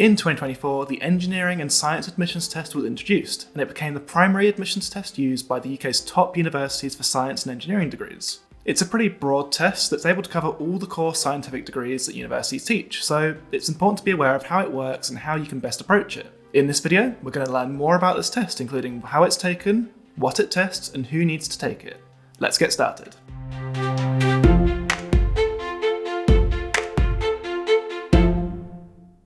In 2024, the Engineering and Science Admissions Test was introduced, and it became the primary admissions test used by the UK's top universities for science and engineering degrees. It's a pretty broad test that's able to cover all the core scientific degrees that universities teach, so it's important to be aware of how it works and how you can best approach it. In this video, we're going to learn more about this test, including how it's taken, what it tests, and who needs to take it. Let's get started.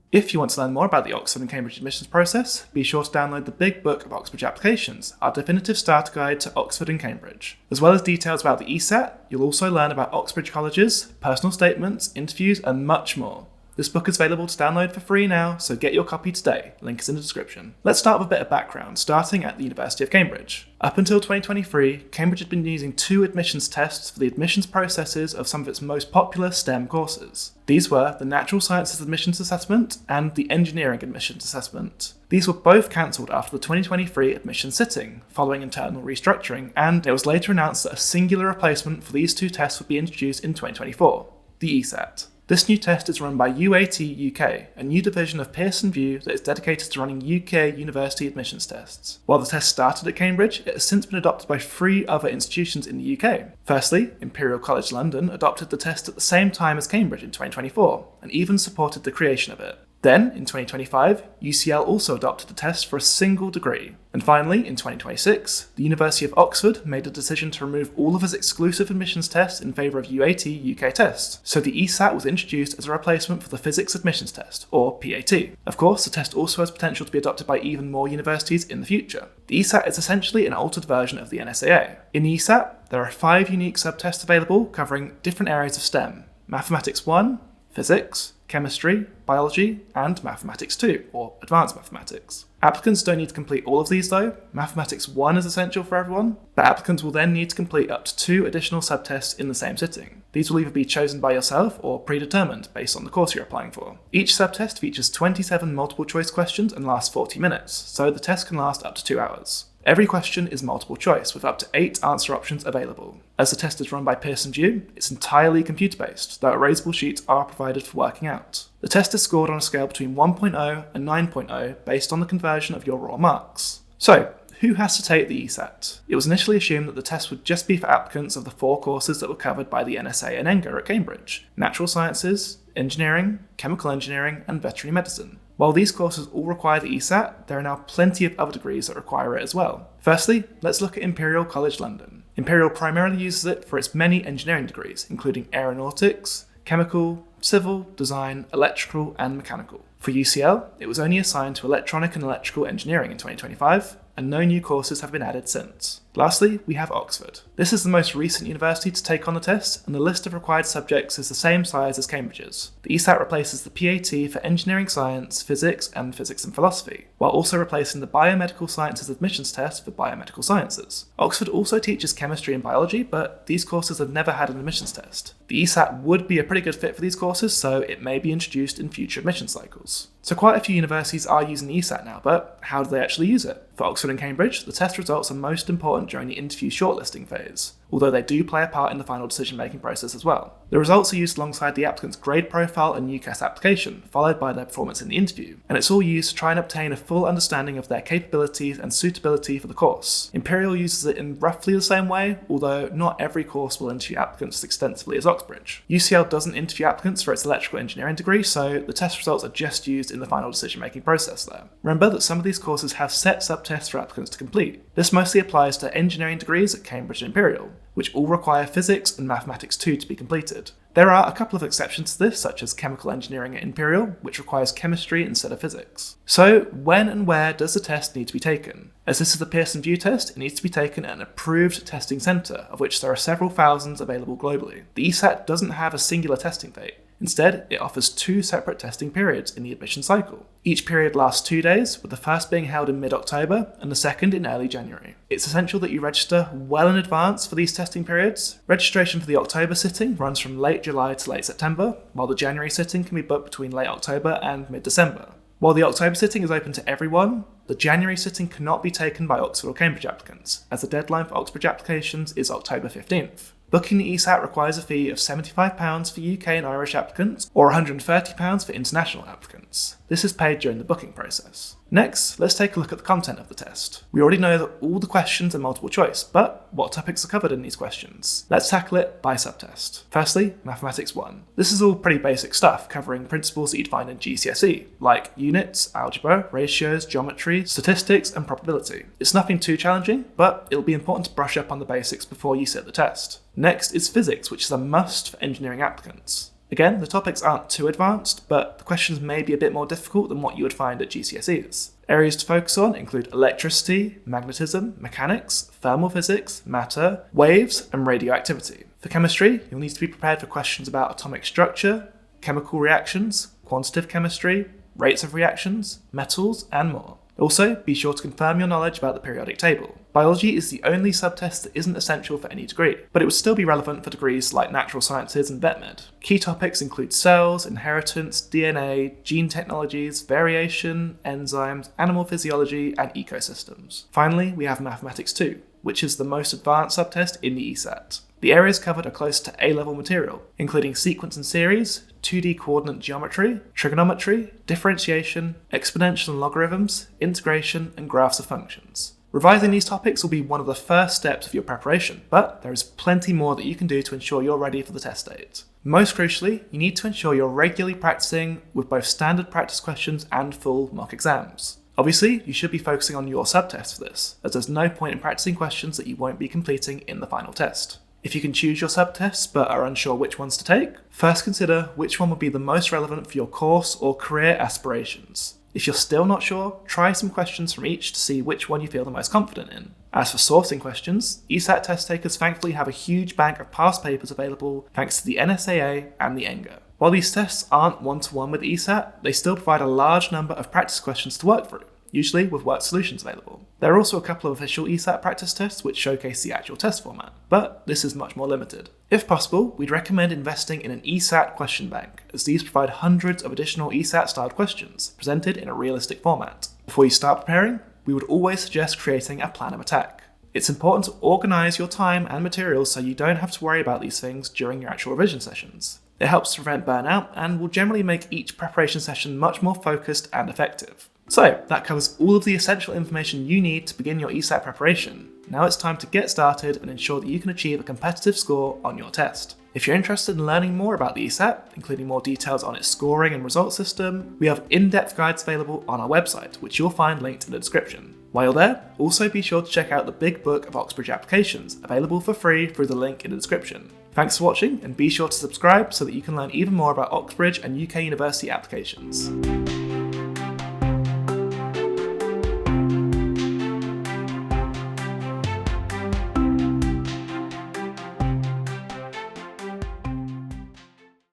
If you want to learn more about the Oxford and Cambridge admissions process, be sure to download the Big Book of Oxbridge Applications, our definitive starter guide to Oxford and Cambridge. As well as details about the ESAT, you'll also learn about Oxbridge colleges, personal statements, interviews, and much more. This book is available to download for free now, so get your copy today. Link is in the description. Let's start with a bit of background, starting at the University of Cambridge. Up until 2023, Cambridge had been using two admissions tests for the admissions processes of some of its most popular STEM courses. These were the Natural Sciences Admissions Assessment and the Engineering Admissions Assessment. These were both cancelled after the 2023 admissions sitting, following internal restructuring, and it was later announced that a singular replacement for these two tests would be introduced in 2024, the ESAT. This new test is run by UAT UK, a new division of Pearson VUE that is dedicated to running UK university admissions tests. While the test started at Cambridge, it has since been adopted by 3 other institutions in the UK. Firstly, Imperial College London adopted the test at the same time as Cambridge in 2024, and even supported the creation of it. Then, in 2025, UCL also adopted the test for a single degree. And finally, in 2026, the University of Oxford made a decision to remove all of its exclusive admissions tests in favour of UAT UK tests, so the ESAT was introduced as a replacement for the Physics Admissions Test, or PAT. Of course, the test also has potential to be adopted by even more universities in the future. The ESAT is essentially an altered version of the NSAA. In the ESAT, there are 5 unique subtests available covering different areas of STEM: Mathematics 1, Physics, Chemistry, Biology, and Mathematics 2, or Advanced Mathematics. Applicants don't need to complete all of these though. Mathematics 1 is essential for everyone, but applicants will then need to complete up to 2 additional subtests in the same sitting. These will either be chosen by yourself or predetermined based on the course you're applying for. Each subtest features 27 multiple choice questions and lasts 40 minutes, so the test can last up to 2 hours. Every question is multiple choice, with up to 8 answer options available. As the test is run by Pearson VUE, it's entirely computer-based, though erasable sheets are provided for working out. The test is scored on a scale between 1.0 and 9.0 based on the conversion of your raw marks. So, who has to take the ESAT? It was initially assumed that the test would just be for applicants of the 4 courses that were covered by the NSA and ENGA at Cambridge: Natural Sciences, Engineering, Chemical Engineering, and Veterinary Medicine. While these courses all require the ESAT, there are now plenty of other degrees that require it as well. Firstly, let's look at Imperial College London. Imperial primarily uses it for its many engineering degrees, including aeronautics, chemical, civil, design, electrical, and mechanical. For UCL, it was only assigned to electronic and electrical engineering in 2025, and no new courses have been added since. Lastly, we have Oxford. This is the most recent university to take on the test, and the list of required subjects is the same size as Cambridge's. The ESAT replaces the PAT for engineering science, physics and philosophy, while also replacing the biomedical sciences admissions test for biomedical sciences. Oxford also teaches chemistry and biology, but these courses have never had an admissions test. The ESAT would be a pretty good fit for these courses, so it may be introduced in future admission cycles. So quite a few universities are using the ESAT now, but how do they actually use it? For Oxford and Cambridge, the test results are most important during the interview shortlisting phase, although they do play a part in the final decision-making process as well. The results are used alongside the applicant's grade profile and UCAS application, followed by their performance in the interview, and it's all used to try and obtain a full understanding of their capabilities and suitability for the course. Imperial uses it in roughly the same way, although not every course will interview applicants as extensively as Oxbridge. UCL doesn't interview applicants for its electrical engineering degree, so the test results are just used in the final decision-making process there. Remember that some of these courses have set subtests for applicants to complete. This mostly applies to engineering degrees at Cambridge and Imperial, which all require Physics and Mathematics 2 to be completed. There are a couple of exceptions to this, such as Chemical Engineering at Imperial, which requires chemistry instead of physics. So, when and where does the test need to be taken? As this is a Pearson VUE test, it needs to be taken at an approved testing centre, of which there are several thousands available globally. The ESAT doesn't have a singular testing date. Instead, it offers 2 separate testing periods in the admission cycle. Each period lasts 2 days, with the first being held in mid-October and the second in early January. It's essential that you register well in advance for these testing periods. Registration for the October sitting runs from late July to late September, while the January sitting can be booked between late October and mid-December. While the October sitting is open to everyone, the January sitting cannot be taken by Oxford or Cambridge applicants, as the deadline for Oxbridge applications is October 15th. Booking the ESAT requires a fee of £75 for UK and Irish applicants, or £130 for international applicants. This is paid during the booking process. Next, let's take a look at the content of the test. We already know that all the questions are multiple choice, but what topics are covered in these questions? Let's tackle it by subtest. Firstly, Mathematics 1. This is all pretty basic stuff, covering principles that you'd find in GCSE, like units, algebra, ratios, geometry, statistics, and probability. It's nothing too challenging, but it'll be important to brush up on the basics before you sit the test. Next is Physics, which is a must for engineering applicants. Again, the topics aren't too advanced, but the questions may be a bit more difficult than what you would find at GCSEs. Areas to focus on include electricity, magnetism, mechanics, thermal physics, matter, waves, and radioactivity. For chemistry, you'll need to be prepared for questions about atomic structure, chemical reactions, quantitative chemistry, rates of reactions, metals, and more. Also, be sure to confirm your knowledge about the periodic table. Biology is the only subtest that isn't essential for any degree, but it would still be relevant for degrees like natural sciences and vet med. Key topics include cells, inheritance, DNA, gene technologies, variation, enzymes, animal physiology, and ecosystems. Finally, we have Mathematics 2, which is the most advanced subtest in the ESAT. The areas covered are close to A-level material, including sequence and series, 2D coordinate geometry, trigonometry, differentiation, exponential and logarithms, integration, and graphs of functions. Revising these topics will be one of the first steps of your preparation, but there is plenty more that you can do to ensure you're ready for the test date. Most crucially, you need to ensure you're regularly practicing with both standard practice questions and full mock exams. Obviously, you should be focusing on your subtest for this, as there's no point in practicing questions that you won't be completing in the final test. If you can choose your subtests but are unsure which ones to take, first consider which one would be the most relevant for your course or career aspirations. If you're still not sure, try some questions from each to see which one you feel the most confident in. As for sourcing questions, ESAT test takers thankfully have a huge bank of past papers available thanks to the NSAA and the ENGA. While these tests aren't one-to-one with ESAT, they still provide a large number of practice questions to work through, usually with worked solutions available. There are also a couple of official ESAT practice tests which showcase the actual test format, but this is much more limited. If possible, we'd recommend investing in an ESAT question bank, as these provide hundreds of additional ESAT-styled questions, presented in a realistic format. Before you start preparing, we would always suggest creating a plan of attack. It's important to organise your time and materials so you don't have to worry about these things during your actual revision sessions. It helps to prevent burnout and will generally make each preparation session much more focused and effective. So, that covers all of the essential information you need to begin your ESAT preparation. Now it's time to get started and ensure that you can achieve a competitive score on your test. If you're interested in learning more about the ESAT, including more details on its scoring and result system, we have in-depth guides available on our website, which you'll find linked in the description. While you're there, also be sure to check out the Big Book of Oxbridge applications, available for free through the link in the description. Thanks for watching, and be sure to subscribe so that you can learn even more about Oxbridge and UK university applications.